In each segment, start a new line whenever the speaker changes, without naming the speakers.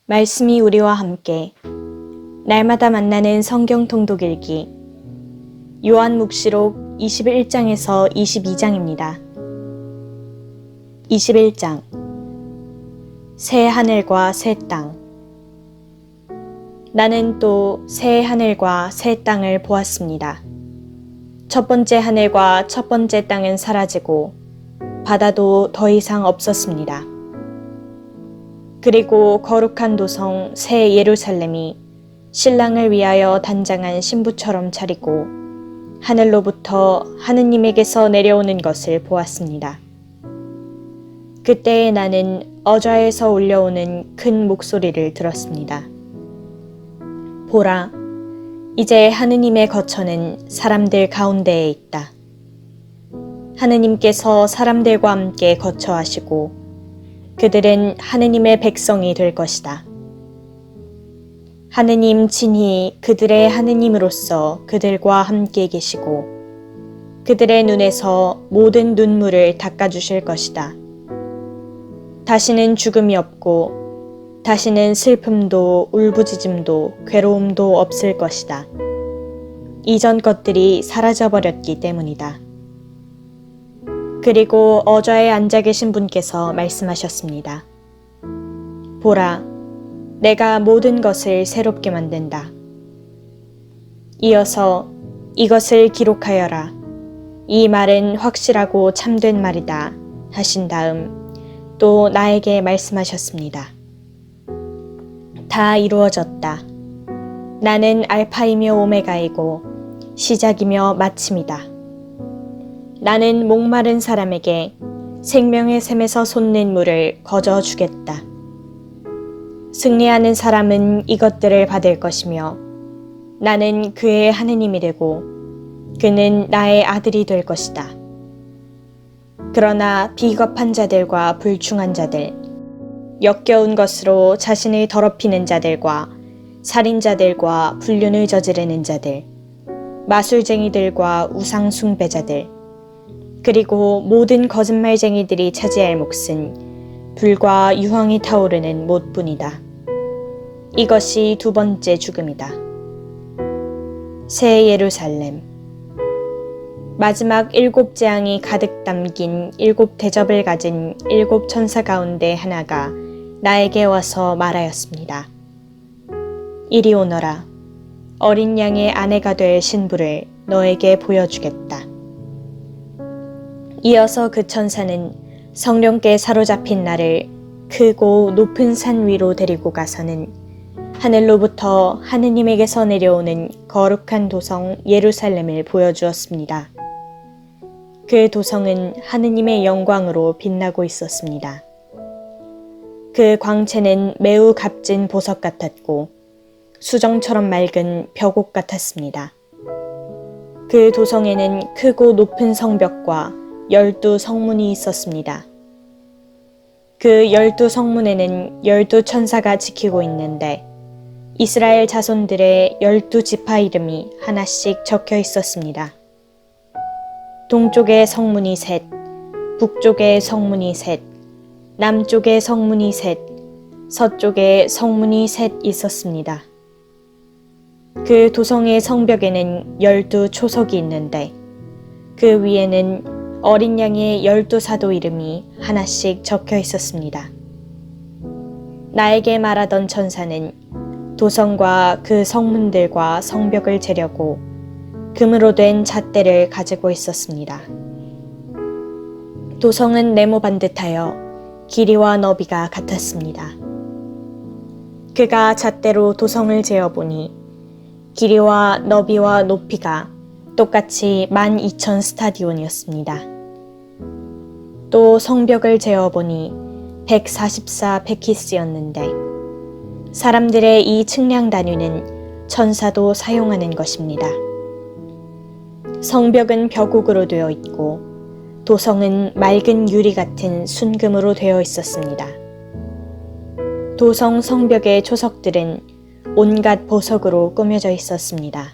말씀이 우리와 함께 날마다 만나는 성경 통독 읽기 요한묵시록 21장에서 22장입니다. 21장 새 하늘과 새 땅. 나는 또 새 하늘과 새 땅을 보았습니다. 첫 번째 하늘과 첫 번째 땅은 사라지고 바다도 더 이상 없었습니다. 그리고 거룩한 도성 새 예루살렘이 신랑을 위하여 단장한 신부처럼 차리고 하늘로부터 하느님에게서 내려오는 것을 보았습니다. 그때에 나는 어좌에서 울려오는 큰 목소리를 들었습니다. 보라, 이제 하느님의 거처는 사람들 가운데에 있다. 하느님께서 사람들과 함께 거처하시고 그들은 하느님의 백성이 될 것이다. 하느님 친히 그들의 하느님으로서 그들과 함께 계시고 그들의 눈에서 모든 눈물을 닦아주실 것이다. 다시는 죽음이 없고 다시는 슬픔도 울부짖음도 괴로움도 없을 것이다. 이전 것들이 사라져버렸기 때문이다. 그리고 어좌에 앉아 계신 분께서 말씀하셨습니다. 보라, 내가 모든 것을 새롭게 만든다. 이어서 이것을 기록하여라. 이 말은 확실하고 참된 말이다. 하신 다음 또 나에게 말씀하셨습니다. 다 이루어졌다. 나는 알파이며 오메가이고 시작이며 마침이다. 나는 목마른 사람에게 생명의 샘에서 솟는 물을 거저 주겠다. 승리하는 사람은 이것들을 받을 것이며 나는 그의 하느님이 되고 그는 나의 아들이 될 것이다. 그러나 비겁한 자들과 불충한 자들, 역겨운 것으로 자신을 더럽히는 자들과 살인자들과 불륜을 저지르는 자들, 마술쟁이들과 우상 숭배자들, 그리고 모든 거짓말쟁이들이 차지할 몫은 불과 유황이 타오르는 못뿐이다. 이것이 두 번째 죽음이다. 새 예루살렘. 마지막 7 재앙이 가득 담긴 7 대접을 가진 7 천사 가운데 하나가 나에게 와서 말하였습니다. 이리 오너라. 어린 양의 아내가 될 신부를 너에게 보여주겠다. 이어서 그 천사는 성령께 사로잡힌 나를 크고 높은 산 위로 데리고 가서는 하늘로부터 하느님에게서 내려오는 거룩한 도성 예루살렘을 보여주었습니다. 그 도성은 하느님의 영광으로 빛나고 있었습니다. 그 광채는 매우 값진 보석 같았고 수정처럼 맑은 벽옥 같았습니다. 그 도성에는 크고 높은 성벽과 12 성문이 있었습니다. 그 12 성문에는 12 천사가 지키고 있는데 이스라엘 자손들의 12 지파 이름이 하나씩 적혀 있었습니다. 동쪽의 성문이 셋, 북쪽의 성문이 셋, 남쪽의 성문이 셋, 서쪽의 성문이 셋 있었습니다. 그 도성의 성벽에는 12 초석이 있는데 그 위에는 어린 양의 12 사도 이름이 하나씩 적혀 있었습니다. 나에게 말하던 천사는 도성과 그 성문들과 성벽을 재려고 금으로 된 잣대를 가지고 있었습니다. 도성은 네모 반듯하여 길이와 너비가 같았습니다. 그가 잣대로 도성을 재어보니 길이와 너비와 높이가 똑같이 12,000 스타디온이었습니다. 또 성벽을 재어보니 144 베키스였는데 사람들의 이 측량 단위는 천사도 사용하는 것입니다. 성벽은 벽옥으로 되어 있고 도성은 맑은 유리 같은 순금으로 되어 있었습니다. 도성 성벽의 초석들은 온갖 보석으로 꾸며져 있었습니다.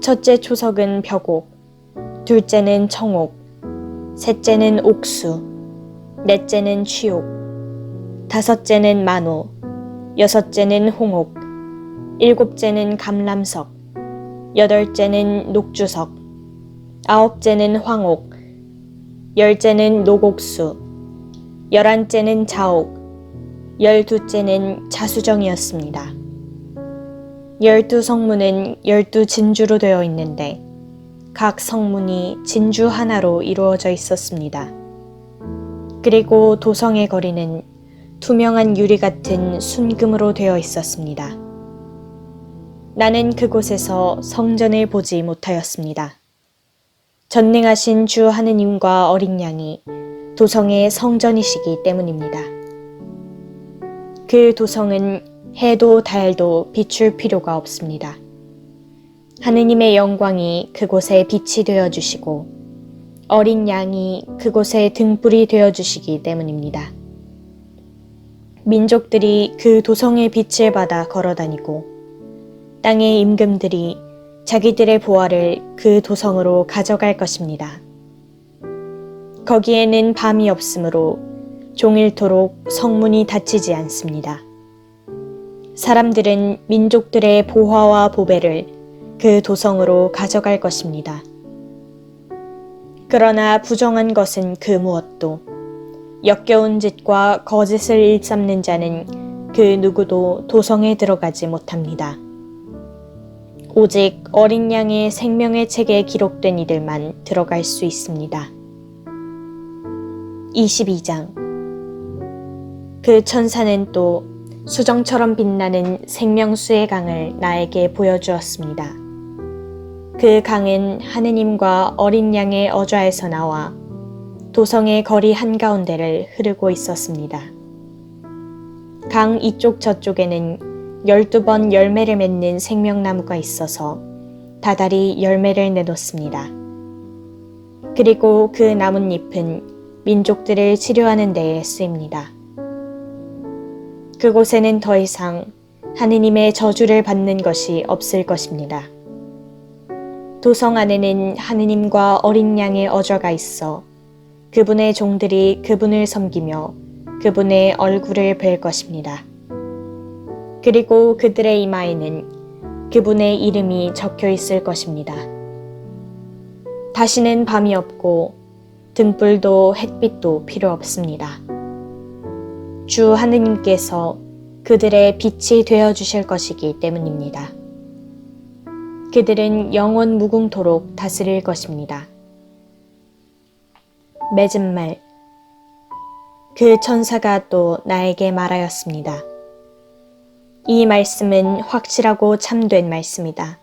첫째 초석은 벽옥, 둘째는 청옥, 셋째는 옥수, 넷째는 취옥, 다섯째는 만호, 여섯째는 홍옥, 일곱째는 감람석, 여덟째는 녹주석, 아홉째는 황옥, 열째는 노곡수, 열한째는 자옥, 열두째는 자수정이었습니다. 12성문은 12진주로 되어 있는데 각 성문이 진주 하나로 이루어져 있었습니다. 그리고 도성의 거리는 투명한 유리 같은 순금으로 되어 있었습니다. 나는 그곳에서 성전을 보지 못하였습니다. 전능하신 주 하느님과 어린 양이 도성의 성전이시기 때문입니다. 그 도성은 해도 달도 비출 필요가 없습니다. 하느님의 영광이 그곳에 빛이 되어주시고 어린 양이 그곳에 등불이 되어주시기 때문입니다. 민족들이 그 도성의 빛을 받아 걸어다니고 땅의 임금들이 자기들의 보화를 그 도성으로 가져갈 것입니다. 거기에는 밤이 없으므로 종일토록 성문이 닫히지 않습니다. 사람들은 민족들의 보화와 보배를 그 도성으로 가져갈 것입니다. 그러나 부정한 것은 그 무엇도 역겨운 짓과 거짓을 일삼는 자는 그 누구도 도성에 들어가지 못합니다. 오직 어린 양의 생명의 책에 기록된 이들만 들어갈 수 있습니다. 22장. 그 천사는 또 수정처럼 빛나는 생명수의 강을 나에게 보여주었습니다. 그 강은 하느님과 어린 양의 어좌에서 나와 도성의 거리 한가운데를 흐르고 있었습니다. 강 이쪽 저쪽에는 12번 열매를 맺는 생명나무가 있어서 다달이 열매를 내놓습니다. 그리고 그 나뭇잎은 민족들을 치료하는 데에 쓰입니다. 그곳에는 더 이상 하느님의 저주를 받는 것이 없을 것입니다. 도성 안에는 하느님과 어린 양의 어좌가 있어 그분의 종들이 그분을 섬기며 그분의 얼굴을 뵐 것입니다. 그리고 그들의 이마에는 그분의 이름이 적혀 있을 것입니다. 다시는 밤이 없고 등불도 햇빛도 필요 없습니다. 주 하느님께서 그들의 빛이 되어 주실 것이기 때문입니다. 그들은 영원 무궁토록 다스릴 것입니다. 맺은 말. 그 천사가 또 나에게 말하였습니다. 이 말씀은 확실하고 참된 말씀이다.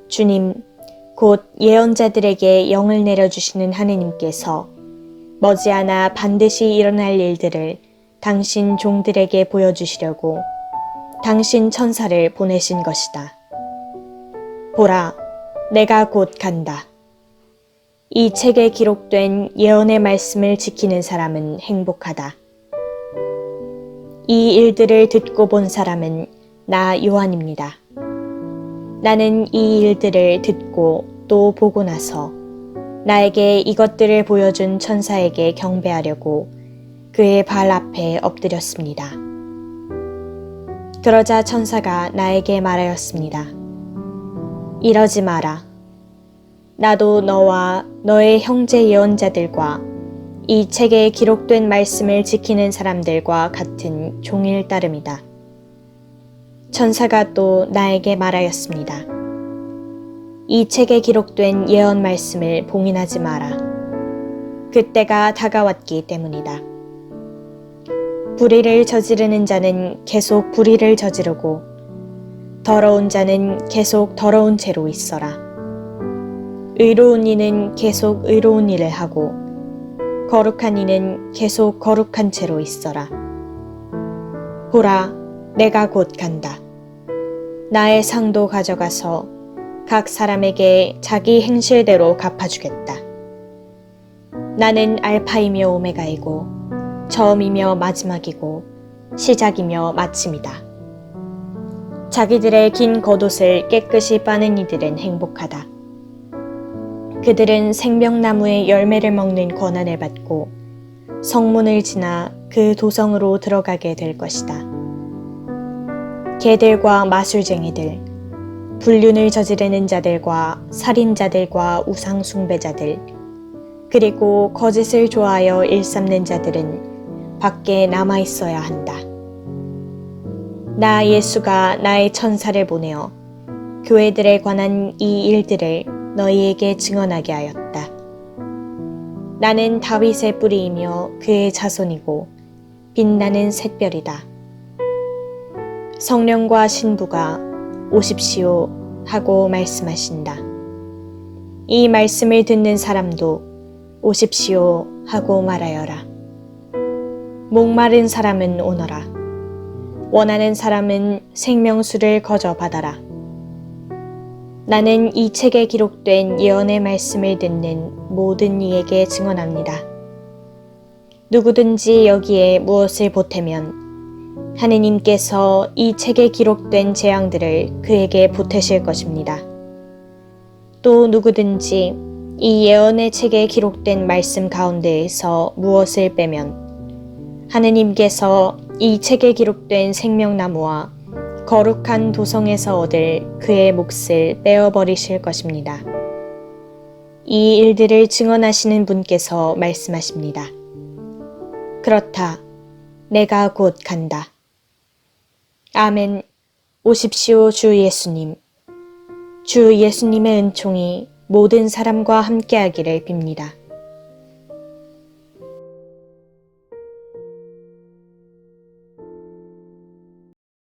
주님, 곧 예언자들에게 영을 내려주시는 하느님께서 머지않아 반드시 일어날 일들을 당신 종들에게 보여주시려고 당신 천사를 보내신 것이다. 보라, 내가 곧 간다. 이 책에 기록된 예언의 말씀을 지키는 사람은 행복하다. 이 일들을 듣고 본 사람은 나 요한입니다. 나는 이 일들을 듣고 또 보고 나서 나에게 이것들을 보여준 천사에게 경배하려고 그의 발 앞에 엎드렸습니다. 그러자 천사가 나에게 말하였습니다. 이러지 마라. 나도 너와 너의 형제 예언자들과 이 책에 기록된 말씀을 지키는 사람들과 같은 종일 따름이다. 천사가 또 나에게 말하였습니다. 이 책에 기록된 예언 말씀을 봉인하지 마라. 그때가 다가왔기 때문이다. 불의를 저지르는 자는 계속 불의를 저지르고 더러운 자는 계속 더러운 죄로 있어라. 의로운 이는 계속 의로운 일을 하고 거룩한 이는 계속 거룩한 채로 있어라. 보라, 내가 곧 간다. 나의 상도 가져가서 각 사람에게 자기 행실대로 갚아주겠다. 나는 알파이며 오메가이고 처음이며 마지막이고 시작이며 마침이다. 자기들의 긴 겉옷을 깨끗이 빠는 이들은 행복하다. 그들은 생명나무의 열매를 먹는 권한을 받고 성문을 지나 그 도성으로 들어가게 될 것이다. 개들과 마술쟁이들, 불륜을 저지르는 자들과 살인자들과 우상숭배자들, 그리고 거짓을 좋아하여 일삼는 자들은 밖에 남아 있어야 한다. 나 예수가 나의 천사를 보내어 교회들에 관한 이 일들을 너희에게 증언하게 하였다. 나는 다윗의 뿌리이며 그의 자손이고 빛나는 샛별이다. 성령과 신부가 오십시오 하고 말씀하신다. 이 말씀을 듣는 사람도 오십시오 하고 말하여라. 목마른 사람은 오너라. 원하는 사람은 생명수를 거저 받아라. 나는 이 책에 기록된 예언의 말씀을 듣는 모든 이에게 증언합니다. 누구든지 여기에 무엇을 보태면 하느님께서 이 책에 기록된 재앙들을 그에게 보태실 것입니다. 또 누구든지 이 예언의 책에 기록된 말씀 가운데에서 무엇을 빼면 하느님께서 이 책에 기록된 생명나무와 거룩한 도성에서 얻을 그의 몫을 빼어버리실 것입니다. 이 일들을 증언하시는 분께서 말씀하십니다. 그렇다. 내가 곧 간다. 아멘. 오십시오, 주 예수님. 주 예수님의 은총이 모든 사람과 함께하기를 빕니다.